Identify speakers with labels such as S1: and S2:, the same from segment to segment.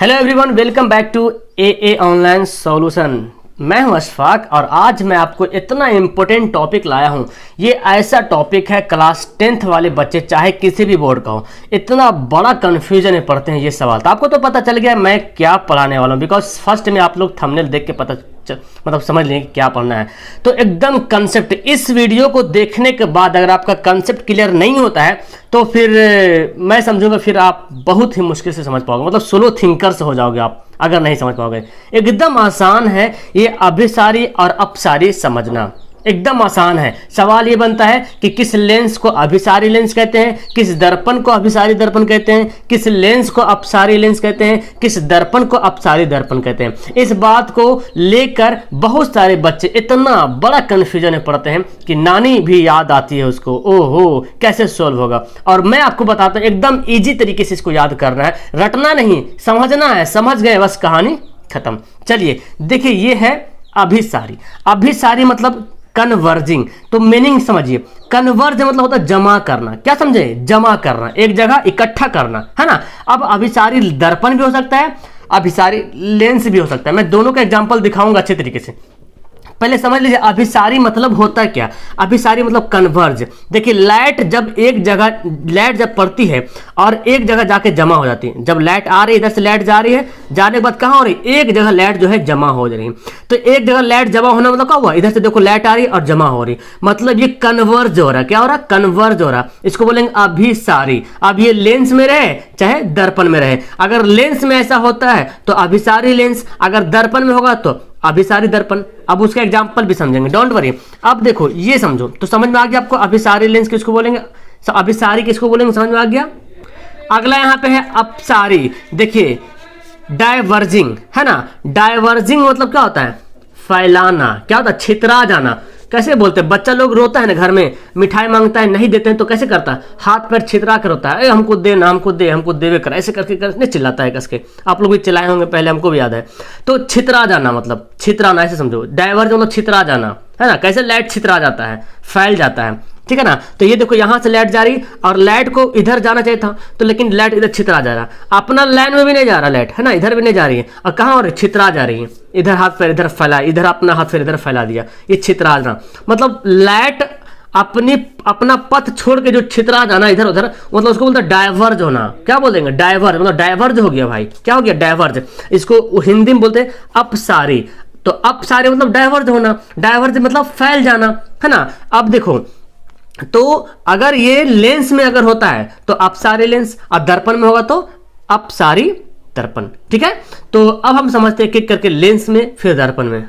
S1: Hello everyone, welcome back to a online solution. मैं हूं अशफाक और आज मैं आपको इतना इम्पोर्टेंट टॉपिक लाया हूं। ये ऐसा टॉपिक है क्लास 10th वाले बच्चे चाहे किसी भी बोर्ड का हो, इतना बड़ा कन्फ्यूजन में पढ़ते हैं ये सवाल। तो आपको तो पता चल गया मैं क्या पढ़ाने वाला हूं, बिकॉज फर्स्ट में आप लोग थंबनेल देख के मतलब समझ लेंगे क्या पढ़ना है। तो एकदम कंसेप्ट, इस वीडियो को देखने के बाद अगर आपका कंसेप्ट क्लियर नहीं होता है तो फिर मैं समझूंगा फिर आप बहुत ही मुश्किल से समझ पाओगे, मतलब स्लो थिंकर्स हो जाओगे आप अगर नहीं समझ पाओगे। एकदम आसान है ये अभिसारी और अपसारी समझना, एकदम आसान है। सवाल ये बनता है कि किस लेंस को अभिसारी लेंस कहते हैं, किस दर्पण को अभिसारी दर्पण कहते हैं, किस लेंस को अपसारी लेंस कहते हैं, किस दर्पण को अपसारी दर्पण कहते हैं। इस बात को लेकर बहुत सारे बच्चे इतना बड़ा कंफ्यूजन में पड़ते हैं कि नानी भी याद आती है उसको, ओहो कैसे सोल्व होगा। और मैं आपको बताता हूं एकदम ईजी तरीके से इसको याद करना है, रटना नहीं, समझना है। समझ गए बस कहानी खत्म। चलिए देखिए, ये है अभिसारी। अभिसारी मतलब कन्वर्जिंग। तो मीनिंग समझिए, कन्वर्ज मतलब होता है जमा करना। क्या समझे? जमा करना, एक जगह इकट्ठा करना, है ना। अब अभिसारी दर्पण भी हो सकता है, अभिसारी लेंस भी हो सकता है। मैं दोनों का एग्जांपल दिखाऊंगा अच्छे तरीके से। पहले समझ लीजिए अभिसारी मतलब होता क्या। अभिसारी मतलब कन्वर्ज। देखिए लाइट जब एक जगह, लाइट जब पड़ती है और एक जगह जाके जमा हो जाती है। जब लाइट आ रही है, इधर से लाइट जा रही है, जाने के बाद कहाँ हो रही है? एक जगह लाइट जो है जमा हो जा रही है। तो एक जगह लाइट जमा होना मतलब क्या हुआ? इधर से देखो लाइट आ रही है और जमा हो रही, मतलब ये कन्वर्ज हो रहा है। क्या हो रहा है? कन्वर्ज हो रहा है। इसको बोलेंगे अभिसारी। अब ये लेंस में रहे चाहे दर्पण में रहे, अगर लेंस में ऐसा होता है तो अभिसारी लेंस, अगर दर्पण में होगा तो अभिसारी दर्पण। अब उसका एग्जांपल भी समझेंगे, डोंट वरी। अब देखो ये समझो तो समझ में आ गया आपको अभिसारी लेंस किसको बोलेंगे, अभिसारी किसको बोलेंगे, समझ में आ गया। अगला यहां पे है अपसारी। देखिए डायवर्जिंग, है ना। डायवर्जिंग मतलब क्या होता है? फैलाना। क्या होता है? छितरा जाना। कैसे बोलते हैं? बच्चा लोग रोता है ना, घर में मिठाई मांगता है, नहीं देते हैं तो कैसे करता है? हाथ पैर छितरा कर रोता है, हमको दे ना, हमको दे, हमको देवे कर, ऐसे करके नहीं चिल्लाता है कस के। आप लोग भी चिल्लाए होंगे पहले, हमको भी याद है। तो छितरा जाना मतलब छितराना, ऐसे समझो। डाइवर्ज मतलब छितरा जाना, है ना। कैसे लाइट छितरा जाता है? फैल जाता है, ठीक है ना। तो ये देखो यहां से लाइट जा रही और लाइट को इधर जाना चाहिए था, तो लेकिन लाइट इधर छितरा जा रहा। अपना लाइन में भी नहीं जा रहा लाइट, है ना, इधर भी नहीं जा रही है। और कहां और छितरा जा रही है, इधर हाथ पैर इधर फैला, इधर अपना हाथ पैर इधर फैला दिया, ये छितरा जाना। मतलब लाइट अपना पथ छोड़ के जो छितरा जाना इधर उधर, मतलब उसको बोलते हैं डाइवर्ज होना। क्या बोल देंगे? डाइवर्ज, मतलब डाइवर्ज हो गया भाई। क्या हो गया? डाइवर्ज। इसको हिंदी में बोलते हैं अपसारी। तो अपसारी मतलब डाइवर्ज होना, डाइवर्ज मतलब फैल जाना, है ना। अब देखो, तो अगर ये लेंस में अगर होता है तो अपसारी लेंस, और दर्पण में होगा तो अपसारी दर्पण, ठीक है। तो अब हम समझते हैं एक एक करके, लेंस में फिर दर्पण में।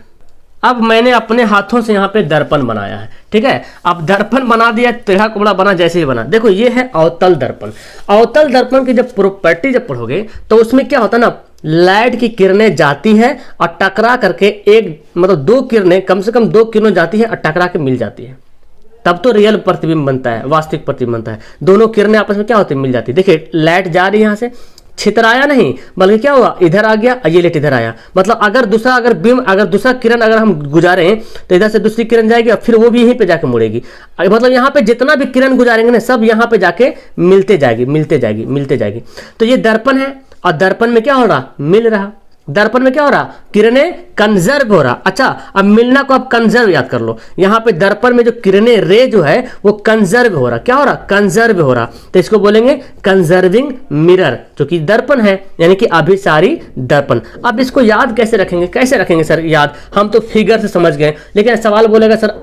S1: अब मैंने अपने हाथों से यहाँ पे दर्पण बनाया है, ठीक है। अब दर्पण बना दिया, टेढ़ा कुबड़ा बना, जैसे ही बना। देखो ये है अवतल दर्पण। अवतल दर्पण की जब प्रॉपर्टी जब पढ़ोगे तो उसमें क्या होता है ना, लाइट की किरणें जाती है और टकरा करके एक, मतलब दो किरणें, कम से कम दो किरणें जाती है और टकरा के मिल जाती है, तब तो रियल प्रतिबिंब बनता है, वास्तविक प्रतिबिंब बनता है। दोनों किरणें आपस में क्या होती है? मिल जाती है। देखिए लाइट जा रही है यहां से, छितराया नहीं, बल्कि क्या हुआ? इधर आ गया, ये लाइट इधर आया। मतलब अगर दूसरा किरण अगर हम गुजारें तो इधर से दूसरी किरण जाएगी और फिर वो भी यहीं पे जाके मुड़ेगी। मतलब यहाँ पे जितना भी किरण गुजारेंगे ना, सब यहाँ पे जाके मिलते जाएगी। तो ये दर्पण है और दर्पण में क्या हो रहा? मिल रहा। दर्पण में क्या हो रहा? किरणें कंजर्व हो रहा। अच्छा, अब मिलना को आप कंजर्व याद कर लो। यहाँ पे दर्पण में जो किरणें, रे जो है वो कंजर्व हो रहा। क्या हो रहा? कंजर्व हो रहा। तो इसको बोलेंगे कंजर्विंग मिरर, जो कि दर्पण है, यानी कि अभिसारी दर्पण। अब इसको याद कैसे रखेंगे? कैसे रखेंगे सर याद? हम तो फिगर से समझ गए, लेकिन सवाल बोलेगा सर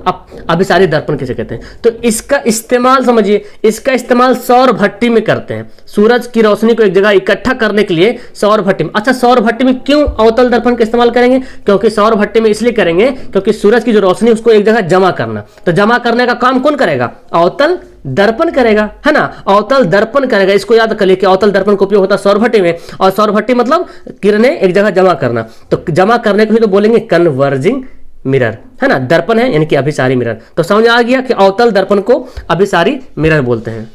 S1: अभिसारी दर्पण किसे कहते हैं? तो इसका इस्तेमाल समझिए, इसका इस्तेमाल सौर भट्टी में करते हैं। सूरज की रोशनी को एक जगह इकट्ठा करने के लिए सौर भट्टी में। अच्छा, सौर भट्टी में क्यों अवतल दर्पण का इस्तेमाल करेंगे? क्योंकि सौर भट्टी में इसलिए करेंगे क्योंकि सूरज की जो रोशनी उसको एक जगह जमा करना। तो जमा करने का काम कौन करेगा? अवतल दर्पण करेगा, है ना। अवतल दर्पण करेगा। इसको याद कर लिए कि अवतल दर्पण का उपयोग होता है सौर भट्टी में, और सौर भट्टी मतलब किरणें एक जगह जमा करना। तो जमा करने को ही तो बोलेंगे कन्वर्जिंग मिरर, है ना। दर्पण है यानी कि अभिसारी मिरर। तो समझ आ गया कि अवतल दर्पण को अभिसारी मिरर बोलते हैं।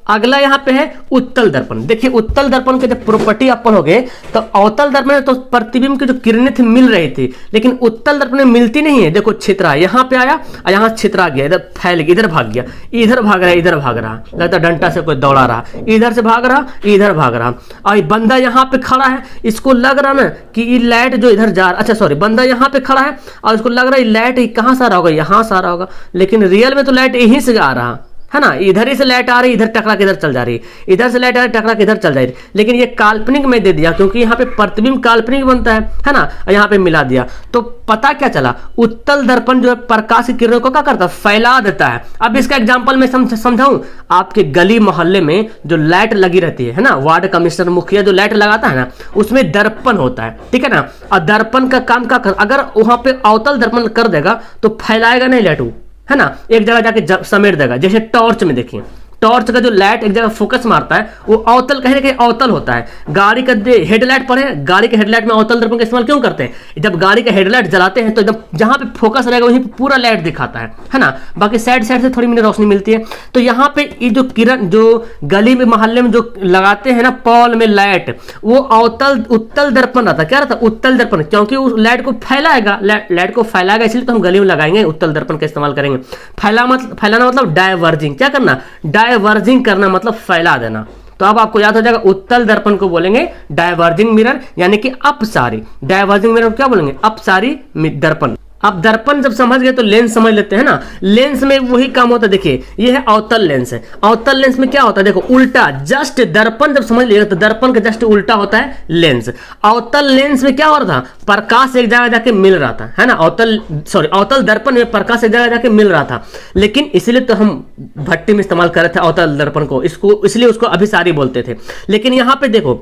S1: अगला यहाँ पे है उत्तल दर्पण। देखिए उत्तल दर्पण के जब प्रॉपर्टी अपन हो गए तो अवतल दर्पण में तो प्रतिबिंब की जो किरणें थी मिल रही थी, लेकिन उत्तल दर्पण में मिलती नहीं है। देखो छितरा यहाँ पे आया और यहाँ छितरा गया, इधर फैल गया, इधर भाग गया, इधर भाग रहा है, इधर भाग रहा, लगता डंडा से कोई दौड़ा रहा, इधर से भाग रहा, इधर भाग रहा। और बंदा यहाँ पे खड़ा है, इसको लग रहा ना कि ये लाइट जो इधर जा रहा, अच्छा सॉरी, बंदा यहाँ पे खड़ा है और इसको लग रहा है लाइट कहाँ से आ रहा होगा, यहाँ से आ रहा होगा, लेकिन रियल में तो लाइट यहीं से आ रहा है ना, इधर ही से लाइट आ रही, इधर टकरा के इधर चल जा रही, इधर से लाइट आ रही, टकरा के इधर चल जा रही, लेकिन ये काल्पनिक में दे दिया क्योंकि यहाँ पे प्रतिबिंब काल्पनिक बनता है ना, यहाँ पे मिला दिया। तो पता क्या चला, उत्तल दर्पण जो है प्रकाश की किरणों को क्या करता है, फैला देता है। अब इसका एग्जाम्पल मैं समझाऊं, आपके गली मोहल्ले में जो लाइट लगी रहती है ना, वार्ड कमिश्नर मुखिया जो लाइट लगाता है ना, उसमें दर्पण होता है, ठीक है ना। और दर्पण का काम क्या कर, अगर वहां पे अवतल दर्पण कर देगा तो फैलाएगा नहीं लाइट, है ना, एक जगह जाके समेट देगा। जैसे टॉर्च में देखिए, टॉर्च का जो लाइट एक जगह फोकस मारता है वो अवतल, कहीं ना कहीं अवतल होता है। गाड़ी का हेडलाइट पड़े, गाड़ी के हेडलाइट में अवतल दर्पण का इस्तेमाल क्यों करते हैं, जब गाड़ी का हेडलाइट जलाते हैं तो एकदम जहां पे फोकस रहेगा वहीं पे पूरा लाइट दिखाता है ना, बाकी साइड साइड से थोड़ी मिनट रोशनी मिलती है। तो यहाँ पे ये जो किरण जो गली में मोहल्ले में जो लगाते हैं ना पॉल में लाइट, वो उत्तल दर्पण रहता है। क्या रहता है, उत्तल दर्पण, क्योंकि उस लाइट को फैलाएगा, लाइट को फैलाएगा, इसलिए तो हम गली में लगाएंगे, उत्तल दर्पण का इस्तेमाल करेंगे। फैलाना मतलब डायवर्जिंग, क्या करना, डायवर्जिंग करना मतलब फैला देना। तो अब आपको याद हो जाएगा, उत्तल दर्पण को बोलेंगे डायवर्जिंग मिरर, यानी कि अपसारी। डायवर्जिंग मिरर को क्या बोलेंगे, अपसारी दर्पण। अब दर्पण जब समझ गए तो लेंस समझ लेते हैं ना। लेंस में वही काम होता है, देखिए ये है अवतल लेंस है। अवतल लेंस में क्या होता है, देखो उल्टा, जस्ट दर्पण जब समझ लिएगा तो दर्पण का जस्ट उल्टा होता है लेंस। अवतल लेंस में क्या हो रहा था, प्रकाश एक जगह जाके मिल रहा था, है ना, अवतल दर्पण में प्रकाश एक जगह जाके मिल रहा था, लेकिन इसलिए तो हम भट्टी में इस्तेमाल कर रहे थे अवतल दर्पण को, इसलिए उसको अभिसारी बोलते थे। लेकिन यहाँ पे देखो,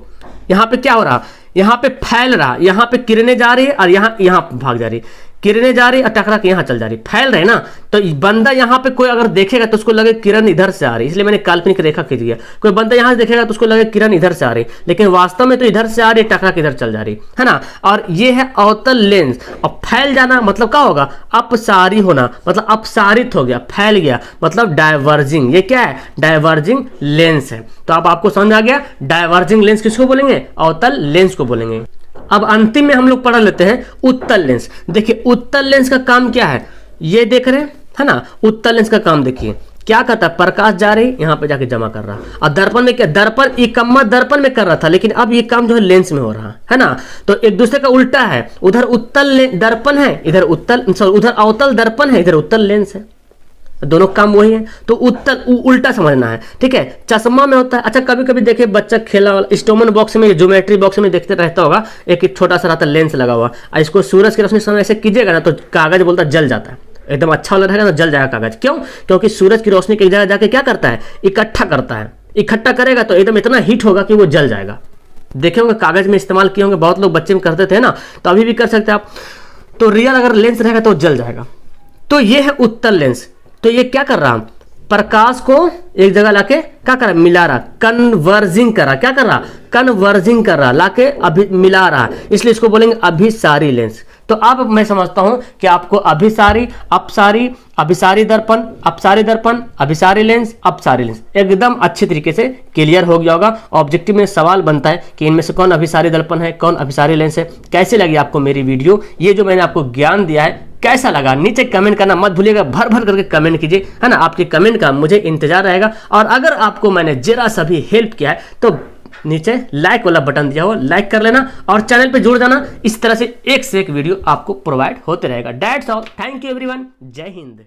S1: यहाँ पे क्या हो रहा, यहाँ पे फैल रहा, यहाँ पे किरणें जा रही है और यहाँ भाग जा रही, किरणें जा रही और टकरा के यहाँ चल जा रही, फैल रहे ना। तो बंदा यहाँ पे कोई अगर देखेगा तो उसको लगे किरण इधर से आ रही, इसलिए मैंने काल्पनिक रेखा खींच दिया। कोई बंदा यहाँ से देखेगा तो उसको लगे किरण इधर से आ रही, लेकिन वास्तव में तो इधर से आ रही, टकरा के इधर चल जा रही, है ना। और ये है अवतल लेंस। और फैल जाना मतलब क्या होगा, अपसारी होना, मतलब अपसारित हो गया, फैल गया, मतलब डायवर्जिंग। ये क्या है, डायवर्जिंग लेंस है। तो अब आपको समझ आ गया, डायवर्जिंग लेंस किसको बोलेंगे, अवतल लेंस को बोलेंगे। अब अंतिम में हम लोग पढ़ लेते हैं उत्तल लेंस। देखिए उत्तल लेंस का काम क्या है, ये देख रहे हैं, है ना। उत्तल लेंस का काम देखिए क्या करता है, प्रकाश जा रही यहाँ पे जाके जमा कर रहा। और दर्पण में क्या, दर्पण ये कम्मा दर्पण में कर रहा था, लेकिन अब ये काम जो है लेंस में हो रहा है ना। तो एक दूसरे का उल्टा है, उधर उत्तल दर्पण है, इधर उधर अवतल दर्पण है, इधर उत्तल लेंस है, दोनों काम वही है। तो उल्टा समझना है, ठीक है। चश्मा में होता है, अच्छा कभी कभी देखिए बच्चा खेला वाला स्टोमन बॉक्स में, ज्योमेट्री बॉक्स में देखते रहता होगा, एक छोटा सा रहता है लेंस लगा हुआ, और इसको सूरज की रोशनी समय ऐसे कीजिएगा ना तो कागज बोलता जल जाता है, एकदम अच्छा वाला रहेगा तो जल जाएगा कागज। क्यों, क्योंकि सूरज की रोशनी की जगह जाके क्या करता है, इकट्ठा करता है, इकट्ठा करेगा तो एकदम इतना हीट होगा कि वो जल जाएगा। देखे होंगे कागज में इस्तेमाल किए होंगे, बहुत लोग बच्चे में करते थे ना, तो अभी भी कर सकते हैं आप। तो रियल अगर लेंस रहेगा तो जल जाएगा। तो ये है उत्तल लेंस। तो ये क्या कर रहा, प्रकाश को एक जगह लाके क्या कर रहा, मिला रहा, कन्वर्जिंग कर रहा, क्या कर रहा, कन्वर्जिंग कर रहा, लाके अभी मिला रहा, इसलिए इसको बोलेंगे अभिसारी लेंस। तो अब मैं समझता हूं कि आपको अभिसारी, अपसारी, अभिसारी दर्पण, अपसारी दर्पण, अभिसारी लेंस, अपसारी लेंस एकदम अच्छी तरीके से क्लियर हो गया होगा। ऑब्जेक्टिव में सवाल बनता है कि इनमें से कौन अभिसारी दर्पण है, कौन अभिसारी लेंस है। कैसे लगी आपको मेरी वीडियो, ये जो मैंने आपको ज्ञान दिया है कैसा लगा, नीचे कमेंट करना मत भूलिएगा, भर भर करके कमेंट कीजिए, है ना। आपके कमेंट का मुझे इंतजार रहेगा। और अगर आपको मैंने जरा सा भी हेल्प किया है तो नीचे लाइक वाला बटन दिया हुआ, लाइक कर लेना और चैनल पे जुड़ जाना। इस तरह से एक वीडियो आपको प्रोवाइड होते रहेगा। That's all, thank you everyone, जय हिंद।